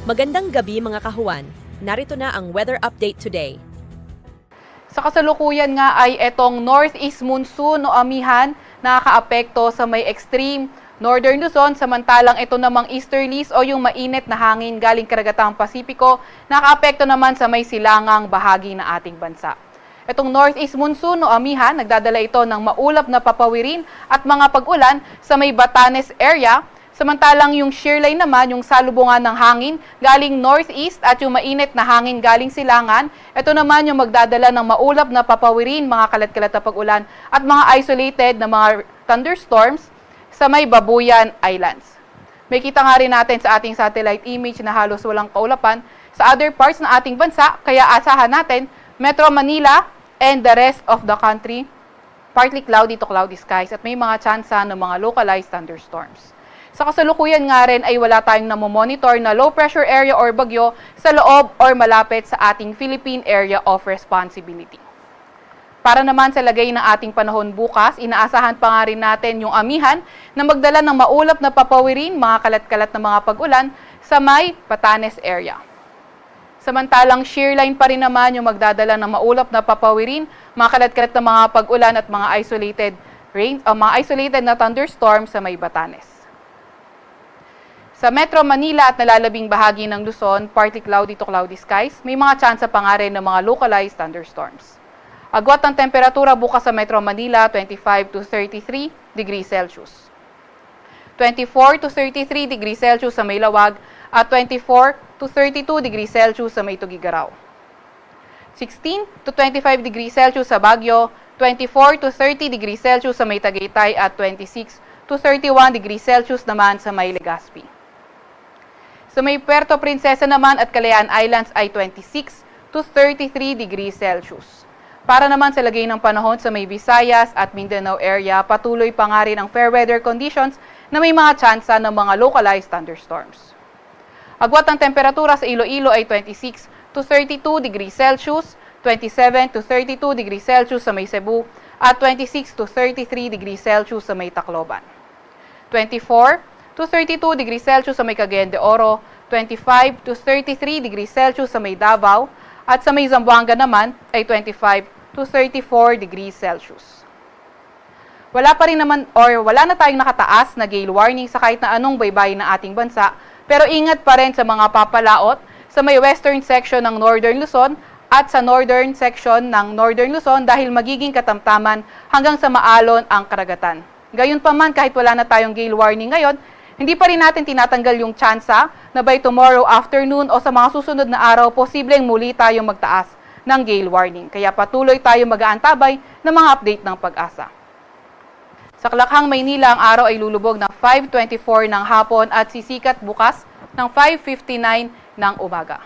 Magandang gabi mga kahuwan. Narito na ang weather update today. Sa kasalukuyan nga ay etong northeast monsoon o amihan nakakaapekto sa may extreme northern Luzon, samantalang ito namang easterlies o yung mainit na hangin galing karagatang Pasipiko nakakaapekto naman sa may silangang bahagi ng ating bansa. Itong northeast monsoon o amihan, nagdadala ito ng maulap na papawirin at mga pag-ulan sa may Batanes area. Samantalang yung shear line naman, yung salubungan ng hangin galing northeast at yung mainit na hangin galing silangan, ito naman yung magdadala ng maulap na papawirin, mga kalat-kalat na pag-ulan at mga isolated na mga thunderstorms sa may Babuyan Islands. May kita nga rin natin sa ating satellite image na halos walang kaulapan sa other parts ng ating bansa, kaya asahan natin Metro Manila and the rest of the country, partly cloudy to cloudy skies at may mga tsansa ng mga localized thunderstorms. Sa kasalukuyan nga rin ay wala tayong namomonitor na low pressure area or bagyo sa loob or malapit sa ating Philippine Area of Responsibility. Para naman sa lagay ng ating panahon bukas, inaasahan pa nga rin natin yung amihan na magdala ng maulap na papawirin, mga kalat-kalat na mga pag-ulan sa may Batanes area. Samantalang shear line pa rin naman yung magdadala ng maulap na papawirin, mga kalat-kalat na mga pag-ulan at mga isolated rain, mga isolated na thunderstorm sa may Batanes. Sa Metro Manila at nalalabing bahagi ng Luzon, partly cloudy to cloudy skies, may mga tsansa pa nga rin ng mga localized thunderstorms. Agwat ng temperatura bukas sa Metro Manila, 25 to 33 degrees Celsius. 24 to 33 degrees Celsius sa may Lawag at 24 to 32 degrees Celsius sa may Tugigaraw. 16 to 25 degrees Celsius sa Baguio, 24 to 30 degrees Celsius sa may Tagaytay at 26 to 31 degrees Celsius naman sa may Legazpi. Sa may Puerto Princesa naman at Kalayaan Islands ay 26 to 33 degrees Celsius. Para naman sa lagay ng panahon sa may Visayas at Mindanao area, patuloy pa nga rin ang fair weather conditions na may mga tsansa ng mga localized thunderstorms. Agwat ng temperatura sa Iloilo ay 26 to 32 degrees Celsius, 27 to 32 degrees Celsius sa may Cebu, at 26 to 33 degrees Celsius sa may Tacloban. 24 to 32 degrees Celsius sa may Cagayan de Oro, 25 to 33 degrees Celsius sa may Davao, at sa may Zamboanga naman ay 25 to 34 degrees Celsius. Wala na tayong nakataas na gale warning sa kahit na anong baybayin ng ating bansa, pero ingat pa rin sa mga papalaot sa may western section ng Northern Luzon at sa northern section ng Northern Luzon dahil magiging katamtaman hanggang sa maalon ang karagatan. Gayunpaman, kahit wala na tayong gale warning ngayon, hindi pa rin natin tinatanggal yung tsansa na by tomorrow afternoon o sa mga susunod na araw, posibleng muli tayong magtaas ng gale warning. Kaya patuloy tayong mag-aantabay ng mga update ng pag-asa. Sa Kalakhang, Maynila, ang araw ay lulubog ng 5:24 ng hapon at sisikat bukas ng 5:59 ng umaga.